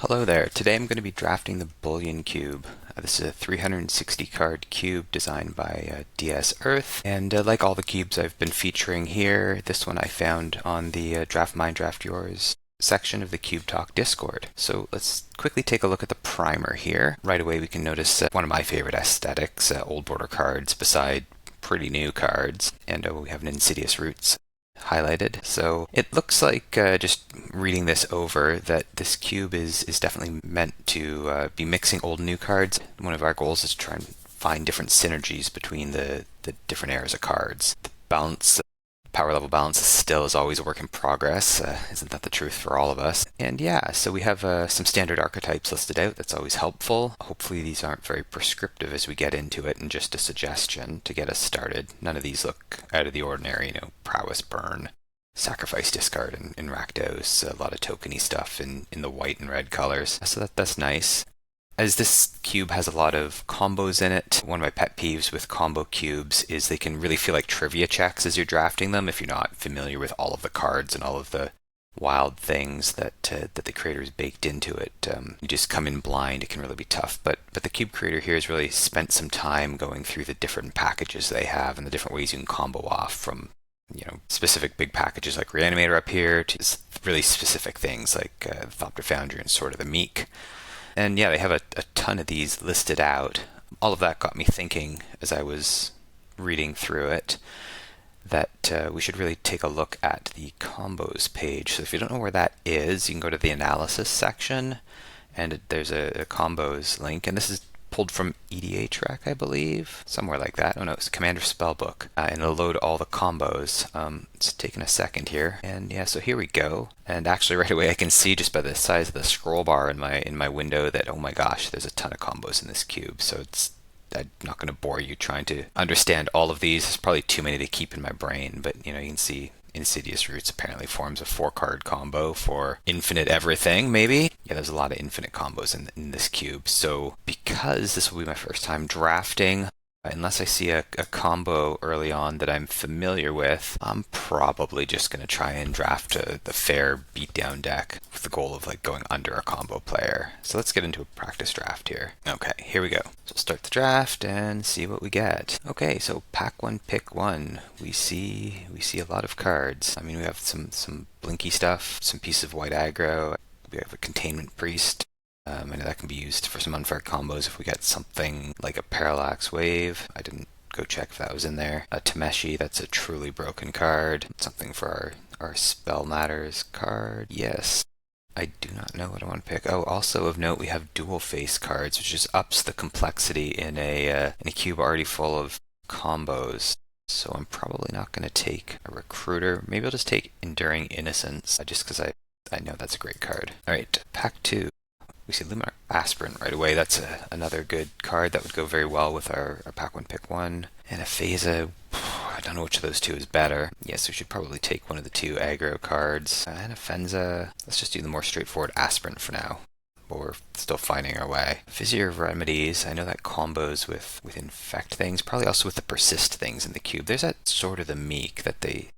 Hello there. Today I'm going to be drafting the Bouillon cube. This is a 360 card cube designed by DS Earth, and like all the cubes I've been featuring here, this one I found on the Draft Mine Draft Yours section of the Cube Talk Discord. So let's quickly take a look at the primer here. Right away we can notice one of my favorite aesthetics, old border cards beside pretty new cards, and we have an Insidious Roots highlighted. So it looks like, just reading this over, that this cube is definitely meant to be mixing old and new cards. One of our goals is to try and find different synergies between the different eras of cards. The balance, power level balance still is always a work in progress. Isn't that the truth for all of us? And yeah, so we have some standard archetypes listed out. That's always helpful. Hopefully these aren't very prescriptive as we get into it, and just a suggestion to get us started. None of these look out of the ordinary, prowess burn, sacrifice discard, and Rakdos. A lot of tokeny stuff in the white and red colors. So that's nice. As this cube has a lot of combos in it, one of my pet peeves with combo cubes is they can really feel like trivia checks as you're drafting them if you're not familiar with all of the cards and all of the wild things that the creator's baked into it. You just come in blind, it can really be tough. But the cube creator here has really spent some time going through the different packages they have and the different ways you can combo off from specific big packages like Reanimator up here to really specific things like the Thopter Foundry and Sword of the Meek. And yeah, they have a ton of these listed out. All of that got me thinking as I was reading through it that we should really take a look at the combos page. So if you don't know where that is, you can go to the analysis section, and there's a combos link. And this is pulled from EDH I believe, somewhere like that. Oh no, it's Commander Spellbook, and it'll load all the combos. It's taking a second here, and yeah, so here we go. And actually, right away, I can see just by the size of the scroll bar in my window that, oh my gosh, there's a ton of combos in this cube. So I'm not going to bore you trying to understand all of these. There's probably too many to keep in my brain, but you can see Insidious Roots apparently forms a 4-card combo for infinite everything, maybe? Yeah, there's a lot of infinite combos in this cube. So because this will be my first time drafting, unless I see a combo early on that I'm familiar with, I'm probably just going to try and draft the fair beatdown deck with the goal of going under a combo player. So let's get into a practice draft here. Okay, here we go. So start the draft and see what we get. Okay, so pack one, pick one. We see a lot of cards. I mean, we have some blinky stuff, some pieces of white aggro. We have a Containment Priest. I know that can be used for some unfair combos if we get something like a Parallax Wave. I didn't go check if that was in there. A Tameshi, that's a truly broken card. Something for our Spell Matters card. Yes. I do not know what I want to pick. Oh, also of note, we have dual face cards, which just ups the complexity in a cube already full of combos. So I'm probably not going to take a Recruiter. Maybe I'll just take Enduring Innocence, just because I know that's a great card. Alright, pack two. We see Luminar Aspirant right away. That's another good card that would go very well with our pack one, pick one. And a Phasa, I don't know which of those two is better. Yes, we should probably take one of the two aggro cards. And a Fenza. Let's just do the more straightforward Aspirant for now, but we're still finding our way. Vizier of Remedies, I know that combos with Infect things, probably also with the Persist things in the cube. There's that Sword of the Meek that the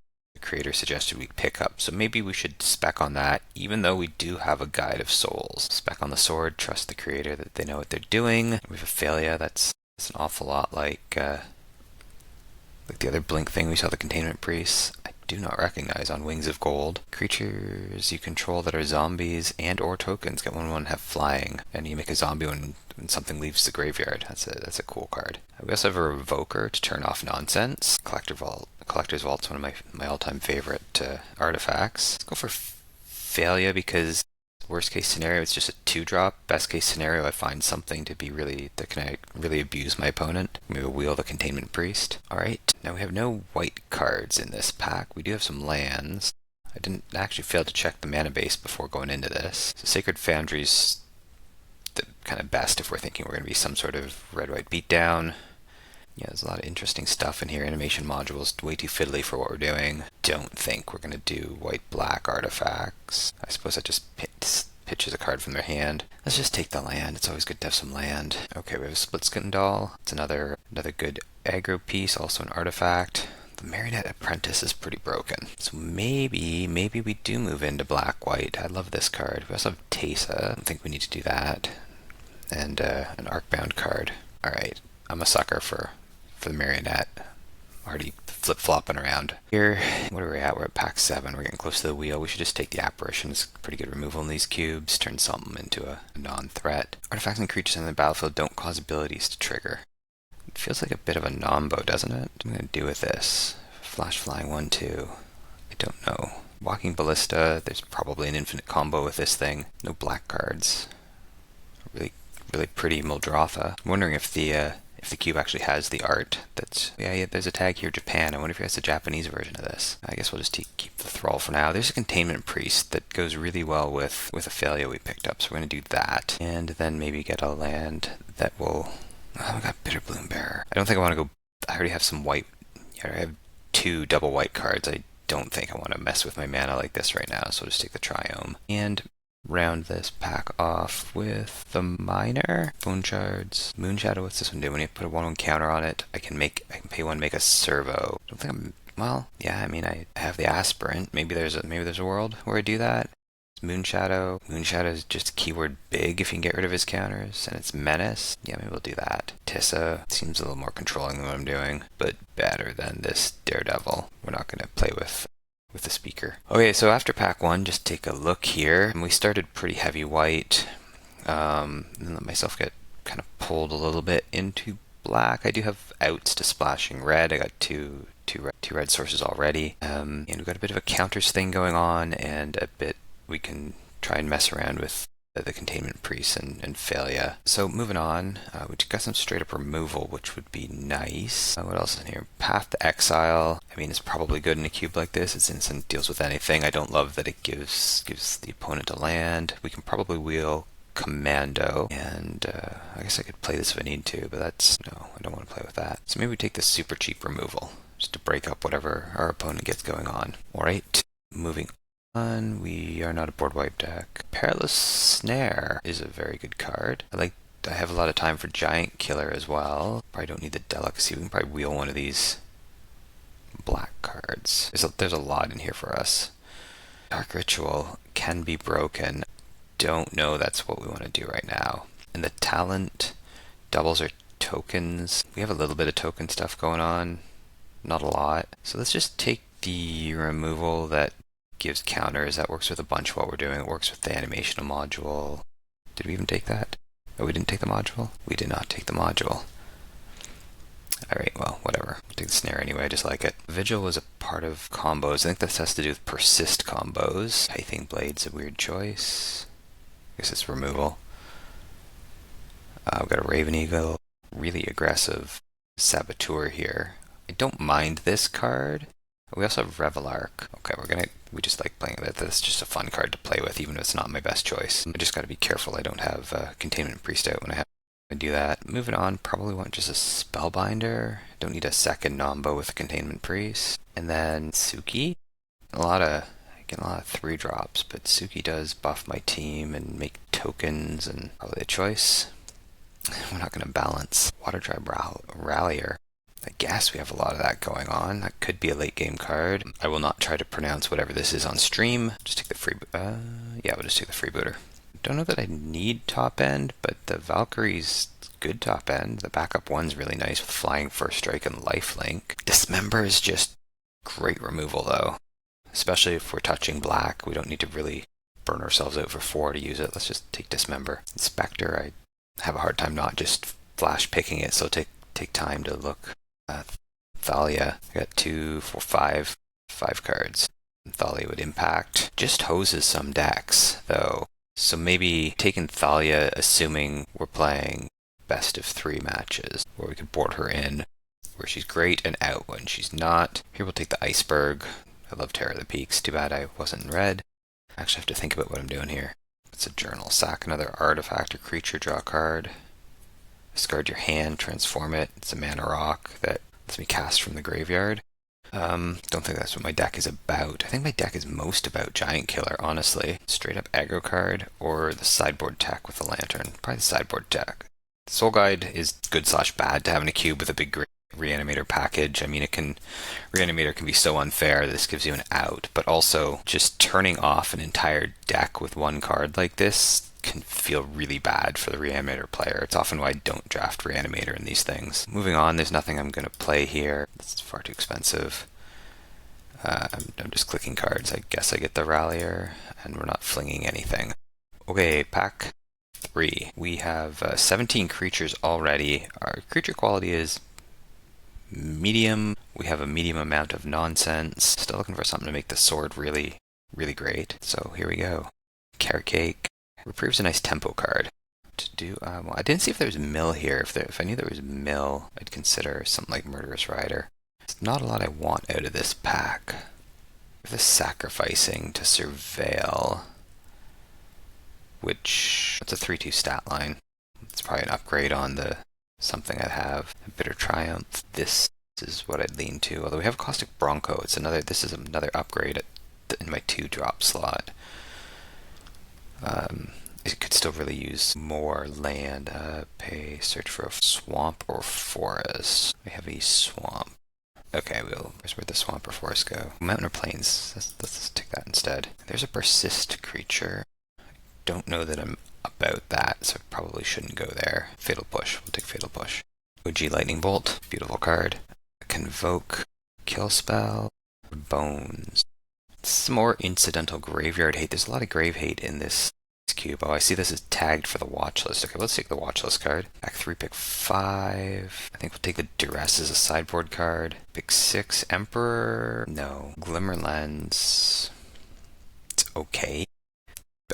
creator suggested we pick up, so maybe we should spec on that, even though we do have a Guide of Souls. Spec on the sword, trust the creator that they know what they're doing. We have a Failure, that's an awful lot like the other Blink thing we saw, the Containment Priests. I do not recognize on Wings of Gold. Creatures you control that are zombies and or tokens get 1/1 have flying, and you make a zombie when something leaves the graveyard. That's a cool card. We also have a Revoker to turn off nonsense. Collector's Vault's one of my all-time favorite artifacts. Let's go for Failure because worst case scenario it's just a 2-drop. Best case scenario I find something to be that can really abuse my opponent. Maybe we'll wheel the Containment Priest. Alright, now we have no white cards in this pack. We do have some lands. I didn't actually fail to check the mana base before going into this. So Sacred Foundry's the kind of best if we're thinking we're going to be some sort of red-white beatdown. Yeah, there's a lot of interesting stuff in here. Animation modules, way too fiddly for what we're doing. Don't think we're going to do white-black artifacts. I suppose that just pitches a card from their hand. Let's just take the land. It's always good to have some land. Okay, we have a Split Skin Doll. It's another good aggro piece, also an artifact. The Marionette Apprentice is pretty broken. So maybe we do move into black-white. I love this card. We also have Tesa. I don't think we need to do that. And an Arcbound card. Alright, I'm a sucker for the Marionette. Already flip-flopping around. Here, what are we at? We're at pack 7. We're getting close to the wheel. We should just take the Apparition. It's pretty good removal in these cubes. Turn something into a non-threat. Artifacts and creatures on the battlefield don't cause abilities to trigger. It feels like a bit of a nombo, doesn't it? What am I going to do with this? Flash Flying 1-2. I don't know. Walking Ballista. There's probably an infinite combo with this thing. No black cards. Really pretty Muldrotha. I'm wondering if the cube actually has the art. That's yeah. There's a tag here, Japan. I wonder if it has a Japanese version of this. I guess we'll just keep the Thrall for now. There's a Containment Priest that goes really well with Ophalia we picked up, so we're gonna do that, and then maybe get a land that will. Oh, we got Bitter Bloom Bearer. I don't think I want to go. I already have some white. Yeah, I have 2 double white cards. I don't think I want to mess with my mana like this right now, so I'll just take the Triome and round this pack off with the Miner. Bone Shards. Moonshadow, what's this one do? When you put a 1/1 counter on it, I can pay 1, make a servo. I don't think I'm, well, yeah, I mean, I have the Aspirant. Maybe there's a world where I do that. Moonshadow. Moonshadow is just keyword big if you can get rid of his counters, and it's Menace. Yeah, maybe we'll do that. Tissa seems a little more controlling than what I'm doing, but better than this Daredevil. We're not going to play with the speaker. Okay, so after pack 1, just take a look here. And we started pretty heavy white, and let myself get kind of pulled a little bit into black. I do have outs to splashing red. I got two red sources already, and we've got a bit of a counters thing going on, and a bit we can try and mess around with the Containment Priest and Phalia. So moving on, we got some straight up removal, which would be nice. What else is in here? Path to Exile. I mean, it's probably good in a cube like this. It's instant, deals with anything. I don't love that it gives the opponent a land. We can probably wheel Commando, and I guess I could play this if I need to, but no, I don't want to play with that. So maybe we take this super cheap removal, just to break up whatever our opponent gets going on. Alright, moving on, we are not a board wipe deck. Perilous Snare is a very good card. I have a lot of time for Giant Killer as well. Probably don't need the Delicacy. We can probably wheel one of these black cards. There's a lot in here for us. Dark Ritual can be broken. Don't know that's what we want to do right now. And the talent doubles our tokens. We have a little bit of token stuff going on. Not a lot. So let's just take the removal that gives counters. That works with a bunch what we're doing. It works with the animational module. Did we even take that? Oh, we didn't take the module? We did not take the module. Alright, well, whatever. We'll take the snare anyway, I just like it. Vigil was a part of combos. I think this has to do with persist combos. Pithing Blade's a weird choice. I guess it's removal. We've got a Raven Eagle. Really aggressive Saboteur here. I don't mind this card. We also have Revelark. Okay, we just like playing that. That's just a fun card to play with, even if it's not my best choice. I just gotta be careful I don't have Containment Priest out when I do that. Moving on, probably want just a Spellbinder. Don't need a second Nombo with a Containment Priest. And then Suki. Getting a lot of 3-drops, but Suki does buff my team and make tokens, and probably a choice. We're not gonna balance. Water Tribe Rallier. I guess we have a lot of that going on. That could be a late game card. I will not try to pronounce whatever this is on stream. Just take the free. Yeah, we'll just take the freebooter. Don't know that I need top end, but the Valkyrie's good top end. The backup one's really nice with Flying First Strike and Lifelink. Dismember is just great removal though, especially if we're touching black. We don't need to really burn ourselves out for 4 to use it. Let's just take Dismember. Inspector, I have a hard time not just flash picking it, so take time to look. Thalia, I got 2, 4, 5 cards. Thalia would impact. Just hoses some decks, though. So maybe taking Thalia, assuming we're playing best of 3 matches, where we could board her in, where she's great, and out when she's not. Here we'll take the Iceberg. I love Terror of the Peaks. Too bad I wasn't in red. I actually have to think about what I'm doing here. It's a journal. Sack another artifact or creature, draw a card. Discard your hand, transform it. It's a mana rock that lets me cast from the graveyard. Don't think that's what my deck is about. I think my deck is most about Giant Killer, honestly. Straight up aggro card or the sideboard tech with the lantern. Probably the sideboard tech. Soul Guide is good/bad to have in a cube with a big green. Reanimator package. I mean, Reanimator can be so unfair. This gives you an out, but also just turning off an entire deck with one card like this can feel really bad for the Reanimator player. It's often why I don't draft Reanimator in these things. Moving on, there's nothing I'm going to play here. It's far too expensive. I'm just clicking cards. I guess I get the Rallier, and we're not flinging anything. Okay, pack 3. We have 17 creatures already. Our creature quality is medium. We have a medium amount of nonsense. Still looking for something to make the sword really, really great. So here we go. Carrot Cake. Reprieve's a nice tempo card. To do, well, I didn't see if there was mill here. If I knew there was mill, I'd consider something like Murderous Rider. There's not a lot I want out of this pack. The Sacrificing to Surveil, which it's a 3/2 stat line. It's probably an upgrade on the something I have. A Bitter Triumph. This is what I'd lean to. Although we have a Caustic Bronco, this is another upgrade in my 2-drop slot. It could still really use more land. Search for a swamp or forest. We have a swamp. Okay, where'd the swamp or forest go? Mountain or plains? Let's take that instead. There's a persist creature. Don't know that I'm about that, so I probably shouldn't go there. Fatal Push. We'll take Fatal Push. OG Lightning Bolt. Beautiful card. Convoke. Kill spell. Bones. Some more incidental graveyard hate. There's a lot of grave hate in this cube. Oh, I see this is tagged for the watch list. Okay, let's take the watch list card. Pack 3, pick 5. I think we'll take the Duress as a sideboard card. Pick 6, Emperor. No. Glimmer Lens. It's okay.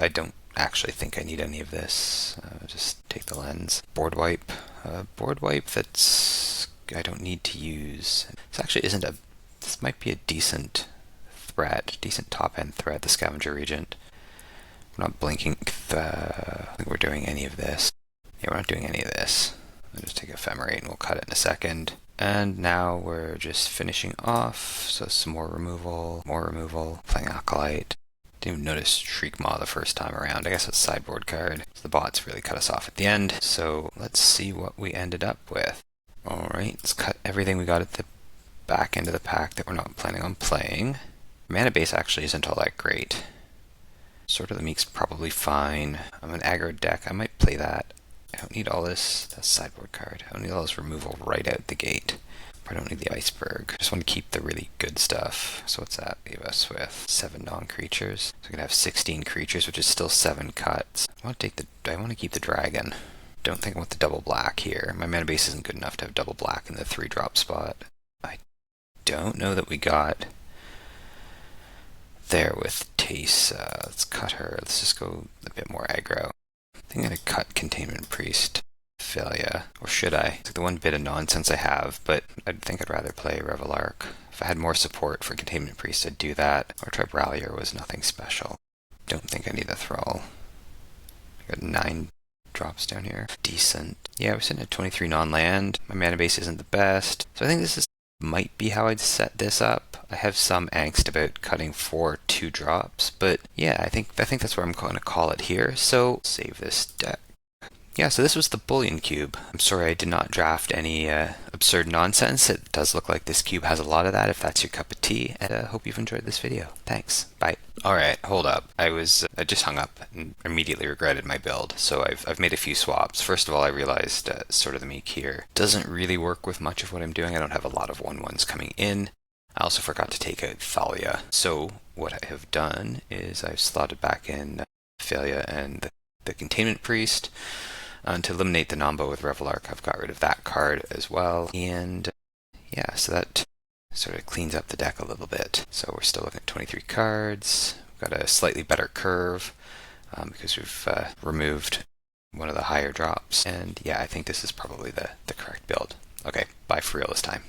I don't actually think I need any of this. Just take the lens. Board Wipe. Board Wipe that's I don't need to use. This actually isn't a... This might be a decent threat. Decent top-end threat, the Scavenger Regent. We're not blinking. I think we're doing any of this. Yeah, we're not doing any of this. I'll just take Ephemerate and we'll cut it in a second. And now we're just finishing off. So some more removal, playing Acolyte. Didn't even notice Shriek Maw the first time around. I guess it's a sideboard card. So the bots really cut us off at the end. So let's see what we ended up with. Alright, let's cut everything we got at the back end of the pack that we're not planning on playing. Mana base actually isn't all that great. Sword of the Meek's probably fine. I'm an aggro deck. I might play that. I don't need all this. That's sideboard card. I don't need all this removal right out the gate. I don't need the Iceberg. I just want to keep the really good stuff. So what's that leave us with? 7 non-creatures. So we can have 16 creatures, which is still 7 cuts. I want to keep the dragon. Don't think I want the double black here. My mana base isn't good enough to have double black in the 3-drop spot. I don't know that we got there with Teysa. Let's cut her. Let's just go a bit more aggro. I think I'm going to cut Containment Priest. Failure. Or should I? It's like the one bit of nonsense I have, but I think I'd rather play Revelark. If I had more support for Containment Priest, I'd do that. Or Tribe Rallier was nothing special. Don't think I need a Thrall. I got 9 drops down here. Decent. Yeah, we're sitting at 23 non-land. My mana base isn't the best. So I think this might be how I'd set this up. I have some angst about cutting 4 2-drops, but yeah, I think that's where I'm going to call it here. So save this deck. Yeah, so this was the Bouillon cube. I'm sorry I did not draft any absurd nonsense. It does look like this cube has a lot of that if that's your cup of tea, and I hope you've enjoyed this video. Thanks. Bye. Alright, hold up. I just hung up and immediately regretted my build, so I've made a few swaps. First of all, I realized Sword of the Meek here doesn't really work with much of what I'm doing. I don't have a lot of 1/1s coming in. I also forgot to take out Thalia. So what I have done is I've slotted back in Thalia and the Containment Priest. To eliminate the Nombo with Revelark, I've got rid of that card as well. And yeah, so that sort of cleans up the deck a little bit. So we're still looking at 23 cards. We've got a slightly better curve because we've removed one of the higher drops. And yeah, I think this is probably the correct build. Okay, bye for real this time.